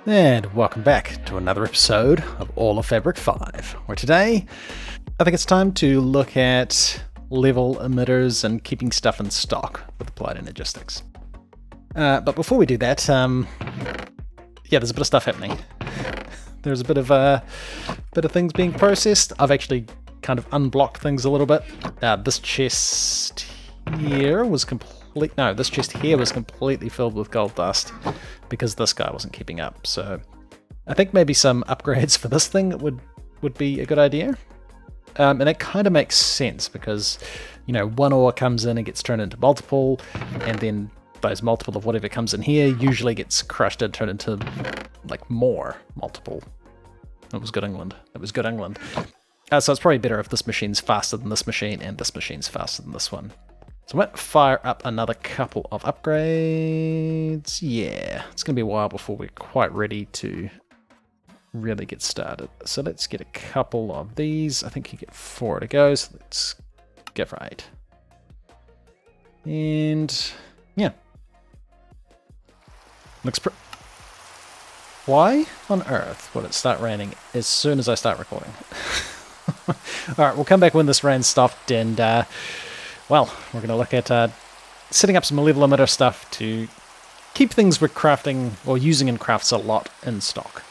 And welcome back to another episode of All of Fabric 5, where today I think it's time to look at level emitters and keeping stuff in stock with applied energistics. But before we do that, yeah, there's a bit of stuff happening. There's a bit of things being processed. I've actually kind of unblocked things a little bit. This chest here was this chest here was completely filled with gold dust because this guy wasn't keeping up. So I think maybe some upgrades for this thing would be a good idea. And it kind of makes sense because, you know, one ore comes in and gets turned into multiple, and then those multiple of whatever comes in here usually gets crushed and turned into like more multiple. It was good England. It was good England. So it's probably better if this machine's faster than this machine and this machine's faster than this one. So I might fire up another couple of upgrades. Yeah, it's going to be a while before we're quite ready to really get started. So let's get a couple of these. I think you get 4 to go, so let's go for 8. And yeah. Looks Why on earth would it start raining as soon as I start recording? Alright, we'll come back when this rain's stopped, and well, we're going to look at setting up some level emitter stuff to keep things we're crafting or using in crafts a lot in stock.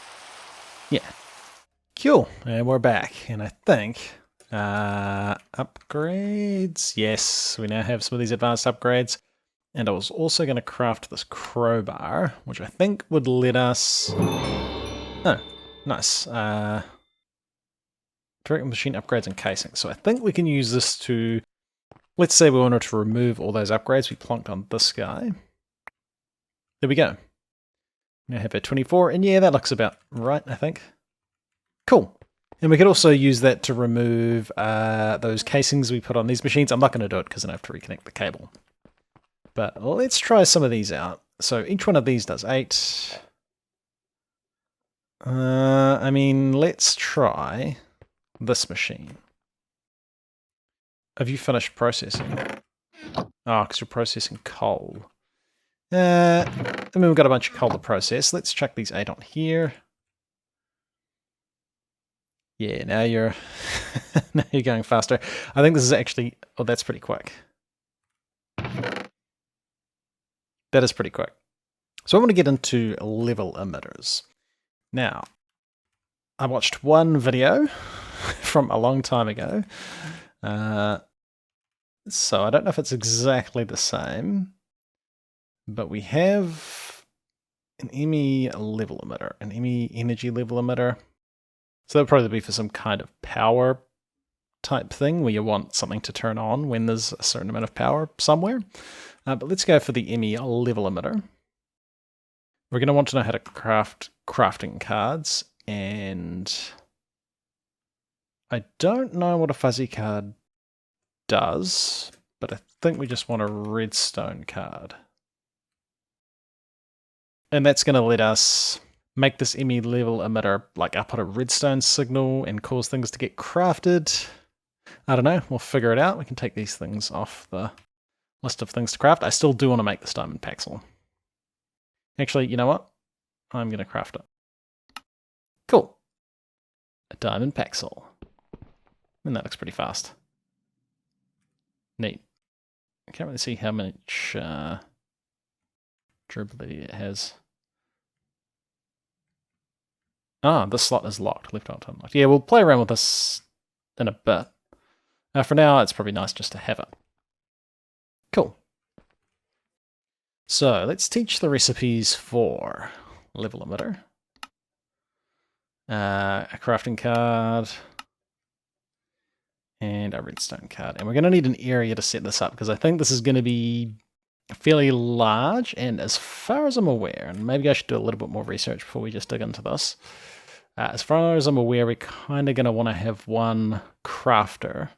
Yeah. Cool. And we're back. And I think upgrades. Yes, we now have some of these advanced upgrades. And I was also going to craft this crowbar, which I think would let us... Oh, nice. Direct machine upgrades and casing. So I think we can use this to... Let's say we wanted to remove all those upgrades we plonked on this guy. There we go. Now have a 24, and yeah, that looks about right, I think. Cool. And we could also use that to remove those casings we put on these machines. I'm not going to do it because then I have to reconnect the cable. But let's try some of these out. So each one of these does 8. I mean, let's try this machine. Have you finished processing? Oh, because you're processing coal. I mean, we've got a bunch of coal to process. Let's chuck these 8 on here. Yeah, now you're now you're going faster. I think this is actually... Oh, that's pretty quick. That is pretty quick. So I want to get into level emitters. Now, I watched one video from a long time ago. So I don't know if it's exactly the same, but we have an EMI level emitter, an EMI energy level emitter. So that'll probably be for some kind of power type thing where you want something to turn on when there's a certain amount of power somewhere. But let's go for the EMI level emitter. We're going to want to know how to craft crafting cards, and I don't know what a fuzzy card does, but I think we just want a redstone card. And that's going to let us make this EMI level emitter like output a redstone signal and cause things to get crafted. I don't know, we'll figure it out. We can take these things off the list of things to craft. I still do want to make this diamond paxel. Actually, you know what? I'm going to craft it. Cool. A diamond paxel. And that looks pretty fast. Neat. I can't really see how much durability it has. Ah, this slot is locked. Left alt unlocked. Yeah, we'll play around with this in a bit. For now, it's probably nice just to have it. Cool. So let's teach the recipes for level emitter. A crafting card. And a redstone card. And we're going to need an area to set this up because I think this is going to be fairly large. And as far as I'm aware, and maybe I should do a little bit more research before we just dig into this. As far as I'm aware, we're kind of going to want to have one crafter.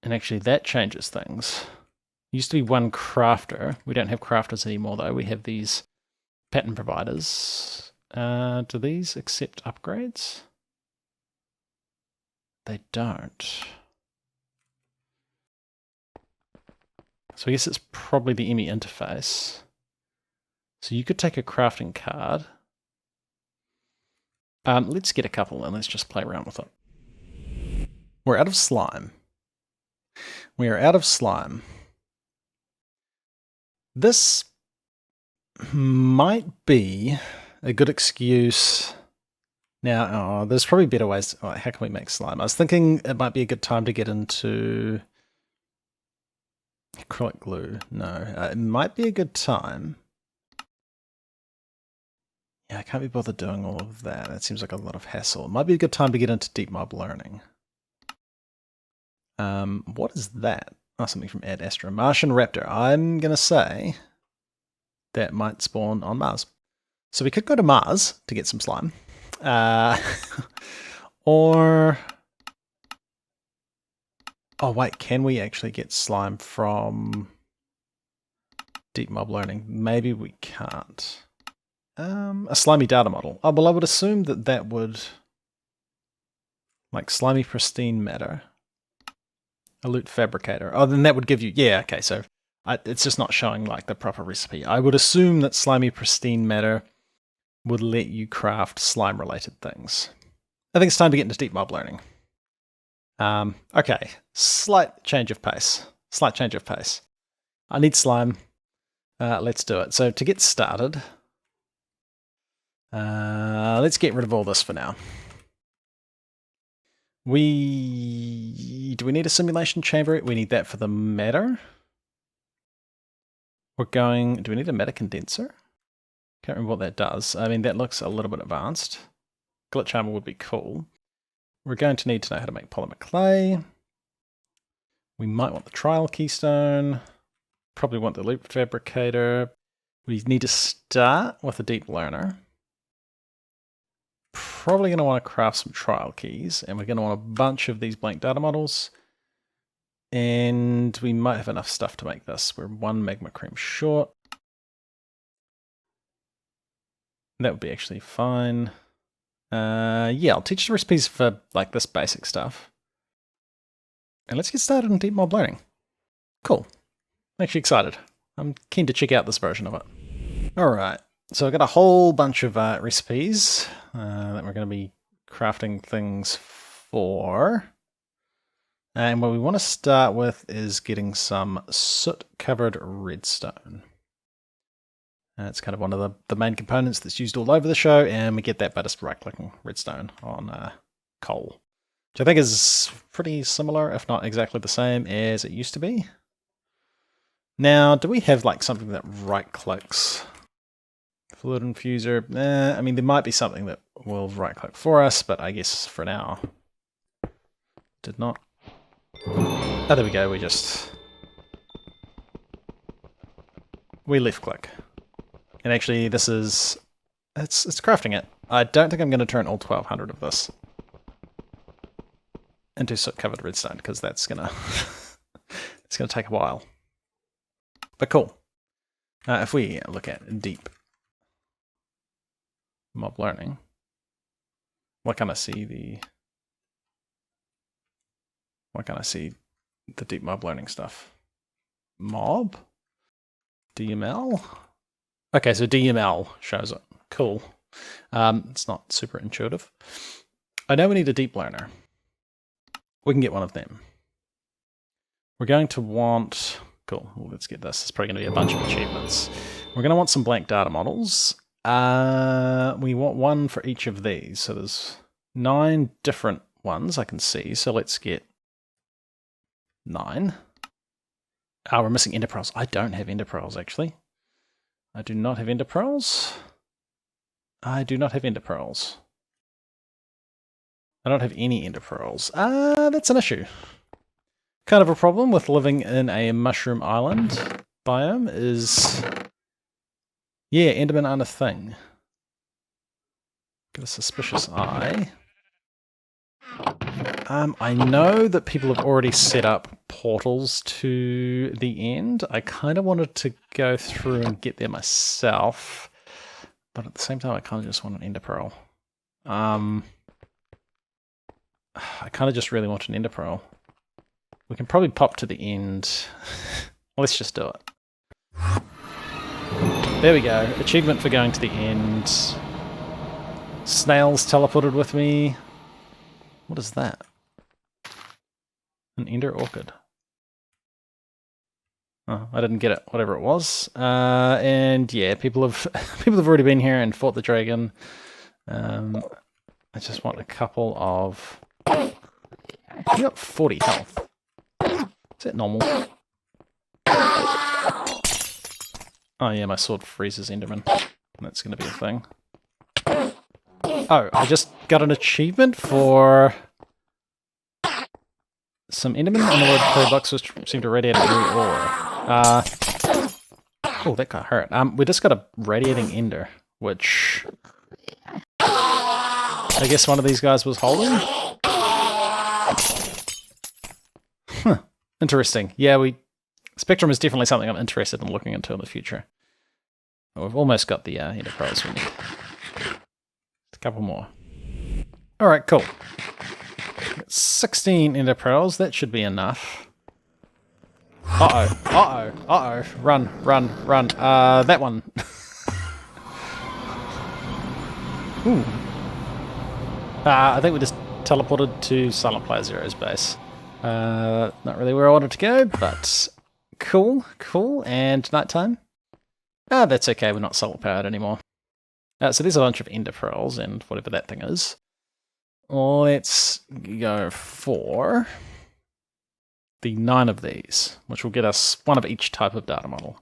And actually that changes things. It used to be one crafter. We don't have crafters anymore though. We have these pattern providers. Do these accept upgrades? They don't. So I guess it's probably the EMI interface. So you could take a crafting card. Let's get a couple and let's just play around with it. We're out of slime. We are out of slime. This might be a good excuse. Now, there's probably better ways. How can we make slime? I was thinking it might be a good time to get into acrylic glue. No, it might be a good time. Yeah, I can't be bothered doing all of that. That seems like a lot of hassle. It might be a good time to get into deep mob learning. What is that? Oh, something from Ad Astra. Martian Raptor. I'm going to say that might spawn on Mars. So we could go to Mars to get some slime. Or... Oh, wait, can we actually get slime from deep mob learning? Maybe we can't. A slimy data model. Oh, well, I would assume that that would... Like slimy pristine matter. A loot fabricator. Oh, then that would give you... Yeah, okay, so it's just not showing like the proper recipe. I would assume that slimy pristine matter would let you craft slime-related things. I think it's time to get into deep mob learning. Okay, slight change of pace. Slight change of pace. I need slime. Let's do it. So to get started, let's get rid of all this for now. Do we need a simulation chamber? We need that for the matter. Do we need a matter condenser? Can't remember what that does. I mean, that looks a little bit advanced. Glitch armor would be cool. We're going to need to know how to make polymer clay. We might want the trial keystone. Probably want the loop fabricator. We need to start with a deep learner. Probably going to want to craft some trial keys, and we're going to want a bunch of these blank data models. And we might have enough stuff to make this. We're one magma cream short. That would be actually fine. Yeah, I'll teach the recipes for like this basic stuff. And let's get started on deep mob learning. Cool. I'm actually excited. I'm keen to check out this version of it. Alright, so I've got a whole bunch of recipes that we're going to be crafting things for. And what we want to start with is getting some soot-covered redstone. It's kind of one of the main components that's used all over the show, and we get that by just right-clicking redstone on coal. Which I think is pretty similar, if not exactly the same as it used to be. Now, do we have like something that right-clicks? Fluid infuser? I mean, there might be something that will right-click for us, but I guess for now, did not. Oh, there we go, we left-click. And actually, this is... It's crafting it. I don't think I'm going to turn all 1200 of this into soot-covered redstone, because that's going to... it's going to take a while. But cool. If we look at deep mob learning, why can't I see the deep mob learning stuff? Mob? DML? Okay, so DML shows it. Cool. It's not super intuitive. I know we need a deep learner. We can get one of them. We're going to want... Cool, well, let's get this. It's probably going to be a bunch of achievements. We're going to want some blank data models. We want one for each of these. So there's 9 different ones I can see. So let's get 9. We're missing ender pearls. I don't have ender pearls, actually. I do not have ender pearls. I do not have ender pearls. I don't have any ender pearls. That's an issue. Kind of a problem with living in a mushroom island biome is... Yeah, endermen aren't a thing. Got a suspicious eye. I know that people have already set up portals to the end. I kind of wanted to go through and get there myself, but at the same time I kind of just want an ender pearl. I kind of just really want an ender pearl. We can probably pop to the end. Let's just do it. There we go. Achievement for going to the end. Snails teleported with me. What is that? An ender orchid. Oh, I didn't get it. Whatever it was. And yeah, people have already been here and fought the dragon. I just want a couple of. You got 40 health. Is that normal? Oh yeah, my sword freezes Enderman. That's going to be a thing. Oh, I just got an achievement for some Enderman on the word per box, which seemed to radiate a blue ore. Oh, that got hurt. We just got a radiating ender, which I guess one of these guys was holding. Huh. Interesting. Yeah, Spectrum is definitely something I'm interested in looking into in the future. Oh, we've almost got the ender pearls we need. A couple more. Alright, cool. 16 ender pearls, that should be enough. Uh-oh, uh-oh, uh-oh. Run, run, run. That one. Ooh. I think we just teleported to Silent Player Zero's base. Not really where I wanted to go, but cool, cool. And nighttime? That's okay, we're not solar powered anymore. So there's a bunch of ender pearls and whatever that thing is. Let's go for the 9 of these, which will get us one of each type of data model.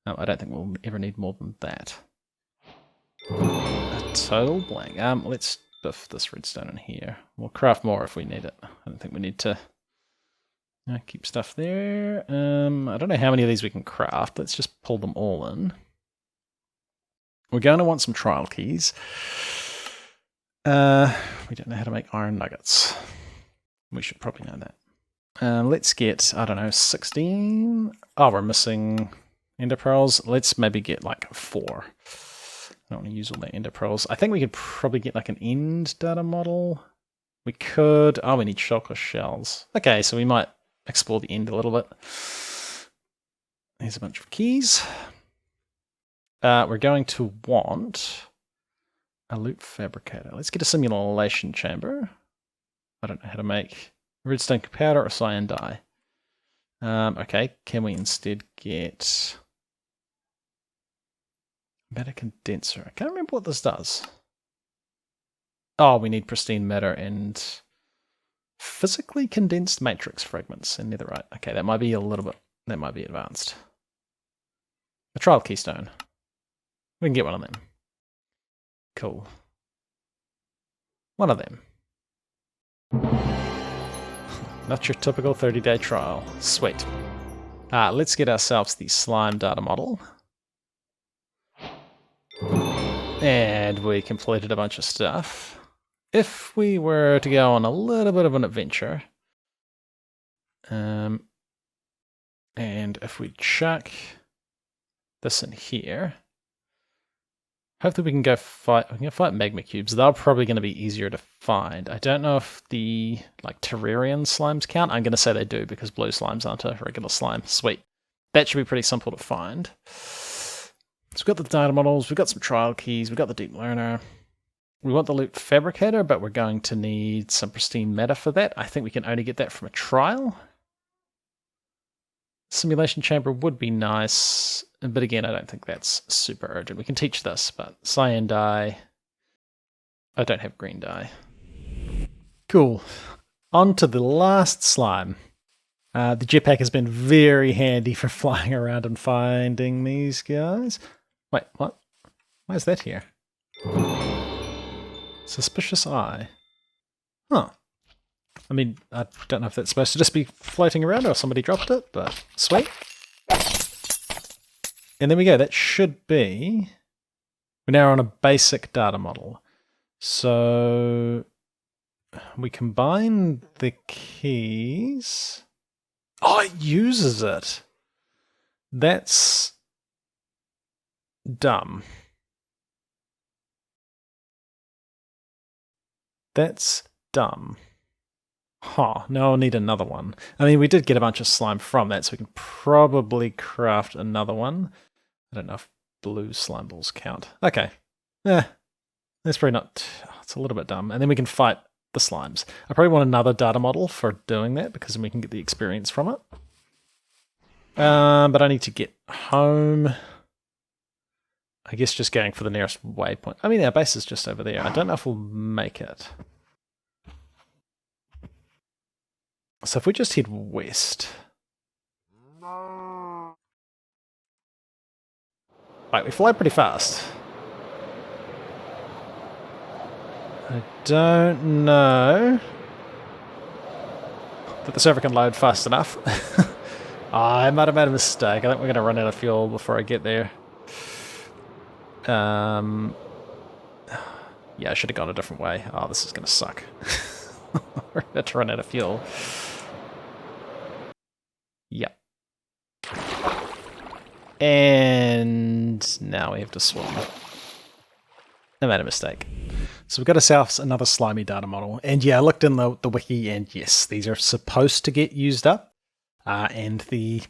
No, I don't think we'll ever need more than that. A total blank. Let's buff this redstone in here. We'll craft more if we need it. I don't think we need to keep stuff there. I don't know how many of these we can craft. Let's just pull them all in. We're going to want some trial keys. We don't know how to make iron nuggets. We should probably know that. Let's get, I don't know, 16? Oh, we're missing ender pearls. Let's maybe get like 4. I don't want to use all the ender pearls. I think we could probably get like an end data model. We could. Oh, we need shellfish shells. Okay, so we might explore the end a little bit. Here's a bunch of keys. We're going to want a loop fabricator. Let's get a simulation chamber. I don't know how to make redstone powder or cyan dye. Okay, can we instead get matter condenser? I can't remember what this does. Oh, we need pristine matter and physically condensed matrix fragments and netherite. Okay, that might be a little bit, that might be advanced. A trial keystone. We can get one of them. Cool. One of them. Not your typical 30-day trial. Sweet. Let's get ourselves the slime data model. And we completed a bunch of stuff. If we were to go on a little bit of an adventure, and if we chuck this in here, hopefully we can go fight. We can fight magma cubes. They're probably going to be easier to find. I don't know if the Terrarian slimes count. I'm going to say they do because blue slimes aren't a regular slime. Sweet. That should be pretty simple to find. So we've got the data models. We've got some trial keys. We've got the deep learner. We want the loop fabricator, but we're going to need some pristine matter for that. I think we can only get that from a trial. Simulation chamber would be nice, but again, I don't think that's super urgent. We can teach this, but cyan dye. I don't have green dye. Cool. On to the last slime. The jetpack has been very handy for flying around and finding these guys. Wait, what? Why is that here? Suspicious eye. Huh. I mean, I don't know if that's supposed to just be floating around or if somebody dropped it, but sweet. And there we go. That should be... We're now on a basic data model. So we combine the keys. Oh, it uses it. That's dumb. That's dumb. Huh, now I'll need another one. I mean, we did get a bunch of slime from that, so we can probably craft another one. I don't know if blue slime balls count? Okay. Yeah, that's probably not... It's a little bit dumb. And then we can fight the slimes. I probably want another data model for doing that because then we can get the experience from it. But I need to get home. I guess just going for the nearest waypoint. I mean, our base is just over there. I don't know if we'll make it. So if we just head west... Right, we fly pretty fast. I don't know that the server can load fast enough. I might have made a mistake. I think we're going to run out of fuel before I get there. Yeah, I should have gone a different way. Oh, this is going to suck. We're about to run out of fuel. Yep. And now we have to swim. I made a mistake. So we've got ourselves another slimy data model. And yeah, I looked in the wiki, and yes, these are supposed to get used up. And the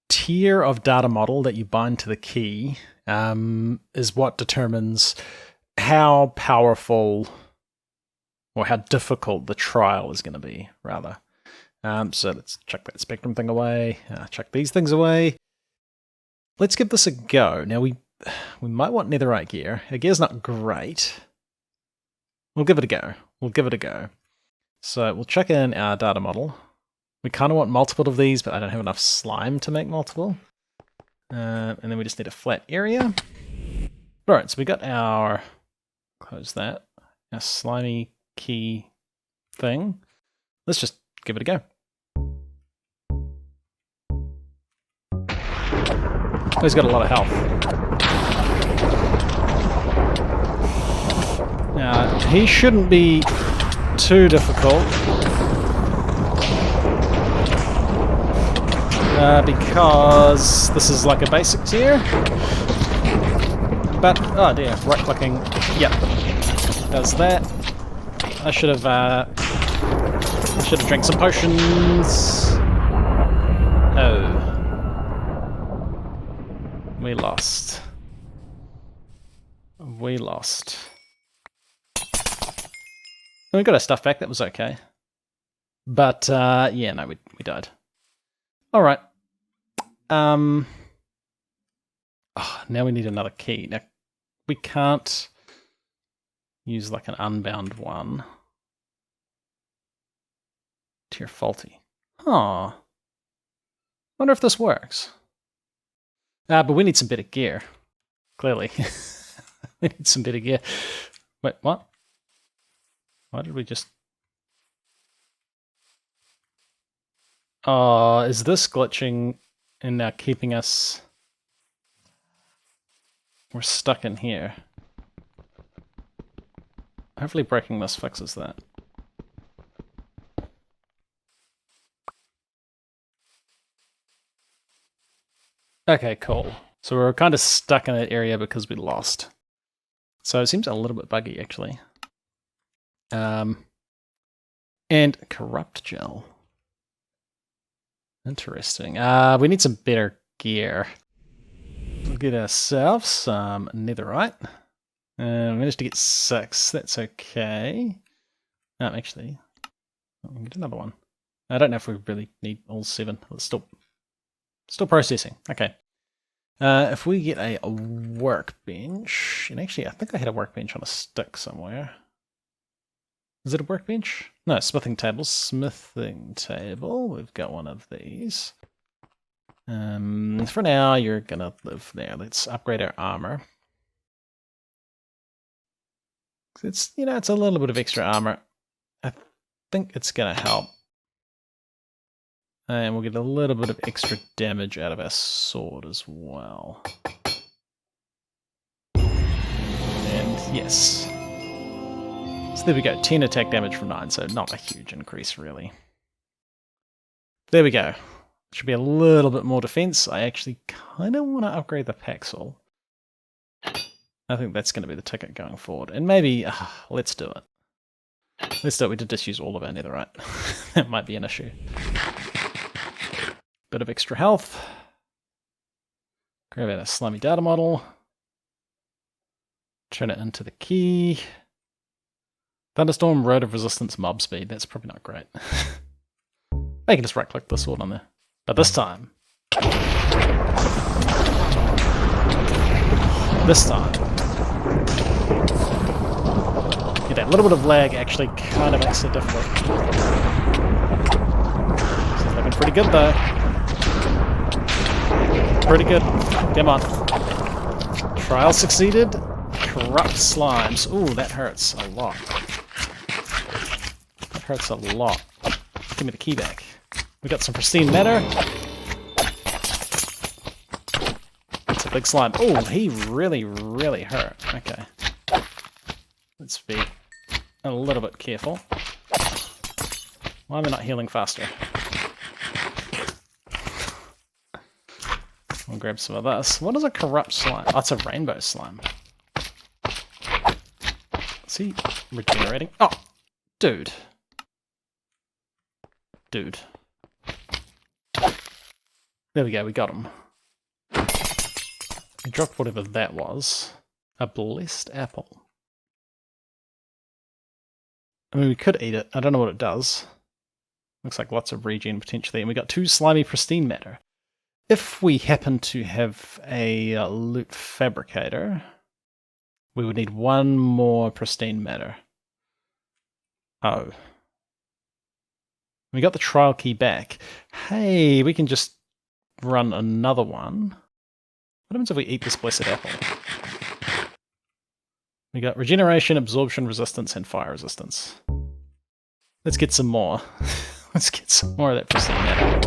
tier of data model that you bind to the key is what determines how powerful or how difficult the trial is going to be, rather. So let's chuck that spectrum thing away, chuck these things away. Let's give this a go. Now we might want netherite gear. The gear's not great. We'll give it a go. We'll give it a go. So we'll chuck in our data model. We kind of want multiple of these, but I don't have enough slime to make multiple. And then we just need a flat area. Alright, so we got our, close that, our slimy key thing. Let's just give it a go. Oh, he's got a lot of health. Now, he shouldn't be too difficult. Because this is like a basic tier. But, oh dear, right-clicking, yep, does that. I should have drank some potions. Oh. We lost. We lost. We got our stuff back, that was okay. But, yeah, no, we died. Alright. Oh, now we need another key. Now, we can't use like an unbound one. Tier faulty. Huh. Wonder if this works. But we need some better gear. Clearly. We need some better gear. Wait, what? Why did we just... Oh, is this glitching and now keeping us... We're stuck in here. Hopefully breaking this fixes that. Okay, cool. So we're kind of stuck in that area because we lost. So it seems a little bit buggy, actually. And corrupt gel. Interesting. We need some better gear. We'll get ourselves some netherite. We managed to get 6. That's okay. Actually, we'll get another one. I don't know if we really need all 7. It's still processing. Okay. If we get a workbench, and actually I think I had a workbench on a stick somewhere. Is it a workbench? No, smithing table. Smithing table. We've got one of these. For now, you're gonna live there. Let's upgrade our armor. It's, you know, it's a little bit of extra armor. I think it's gonna help. And we'll get a little bit of extra damage out of our sword as well. And yes. So there we go, 10 attack damage from 9, so not a huge increase really. There we go. Should be a little bit more defense. I actually kind of want to upgrade the Paxel. I think that's going to be the ticket going forward. And maybe, let's do it. Let's do it. We did just use all of our netherite. That might be an issue. Bit of extra health. Grab out a slimy data model. Turn it into the key. Thunderstorm, Road of Resistance, Mob Speed. That's probably not great. I can just right-click the sword on there. But this time... Yeah, that little bit of lag actually kind of makes it difficult. This is looking pretty good though. Pretty good. Come on. Trial succeeded. Corrupt slimes. Ooh, that hurts a lot. That hurts a lot. Give me the key back. We got some pristine matter. It's a big slime. Oh, he really, really hurt. Okay. Let's be a little bit careful. Why am I not healing faster? We'll grab some of this. What is a corrupt slime? Oh, it's a rainbow slime. Is he regenerating? Oh! Dude. Dude. There we go, we got him. We dropped whatever that was. A blessed apple. I mean, we could eat it. I don't know what it does. Looks like lots of regen potentially. And we got 2 slimy pristine matter. If we happen to have a loot fabricator, we would need 1 more pristine matter. Oh. We got the trial key back. Hey, we can just run another one. What happens if we eat this blessed apple? We got regeneration, absorption, resistance, and fire resistance. Let's get some more. Let's get some more of that pristine matter.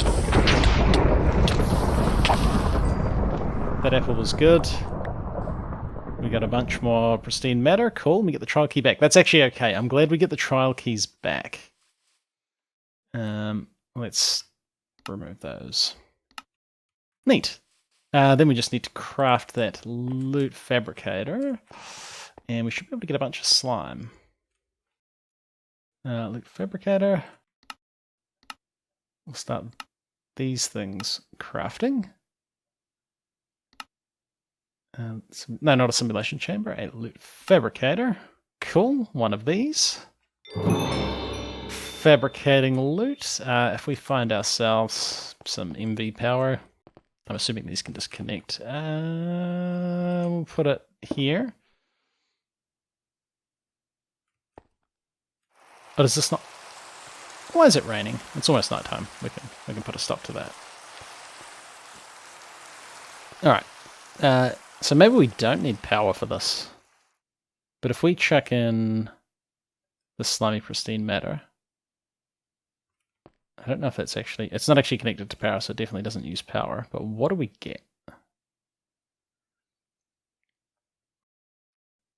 That apple was good. We got a bunch more pristine matter. Cool. We get the trial key back. That's actually okay. I'm glad we get the trial keys back. Let's remove those. Neat. Then we just need to craft that loot fabricator. And we should be able to get a bunch of slime. Loot fabricator. We'll start these things crafting. No, not a simulation chamber, a loot fabricator. Cool, 1 of these. Fabricating loot. If we find ourselves some MV power, I'm assuming these can disconnect. We'll put it here. But is this not... Why is it raining? It's almost night time. We can put a stop to that. Alright. So maybe we don't need power for this. But if we chuck in the slimy pristine matter... I don't know if it's actually... It's not actually connected to power, so it definitely doesn't use power. But what do we get?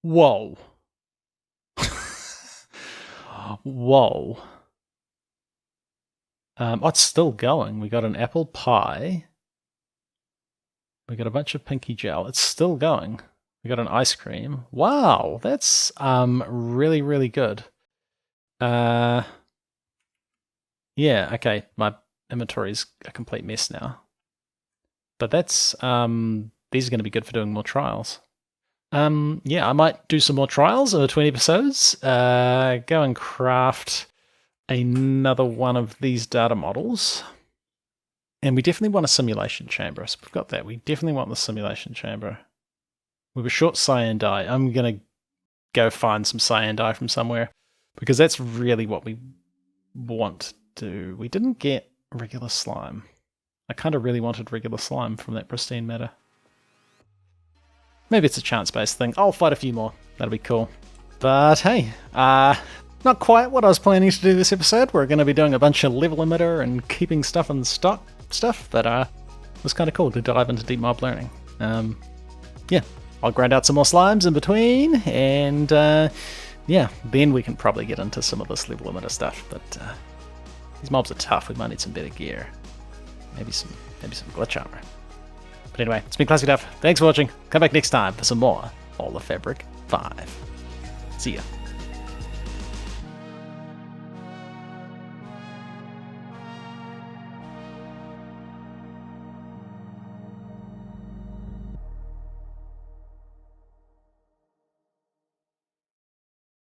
Whoa. Whoa. Oh, it's still going. We got an apple pie. We got a bunch of pinky gel. It's still going. We got an ice cream. Wow, that's really, really good. Yeah, okay. My inventory's a complete mess now. But that's these are going to be good for doing more trials. Yeah, I might do some more trials over 20 episodes. Go and craft another one of these data models. And we definitely want a simulation chamber. So we've got that. We definitely want the simulation chamber. We were short cyan dye. I'm going to go find some cyan dye from somewhere, because that's really what we want to do. We didn't get regular slime. I kind of really wanted regular slime from that pristine matter. Maybe it's a chance-based thing. I'll fight a few more. That'll be cool. But hey, not quite what I was planning to do this episode. We're going to be doing a bunch of level emitter and keeping stuff in stock stuff, but it was kind of cool to dive into deep mob learning. Yeah, I'll grind out some more slimes in between, and yeah, then we can probably get into some of this level emitter stuff, but these mobs are tough. We might need some better gear. Maybe some glitch armor. But anyway, it's been ClassicDuff. Thanks for watching. Come back next time for some more All of Fabric 5. See ya.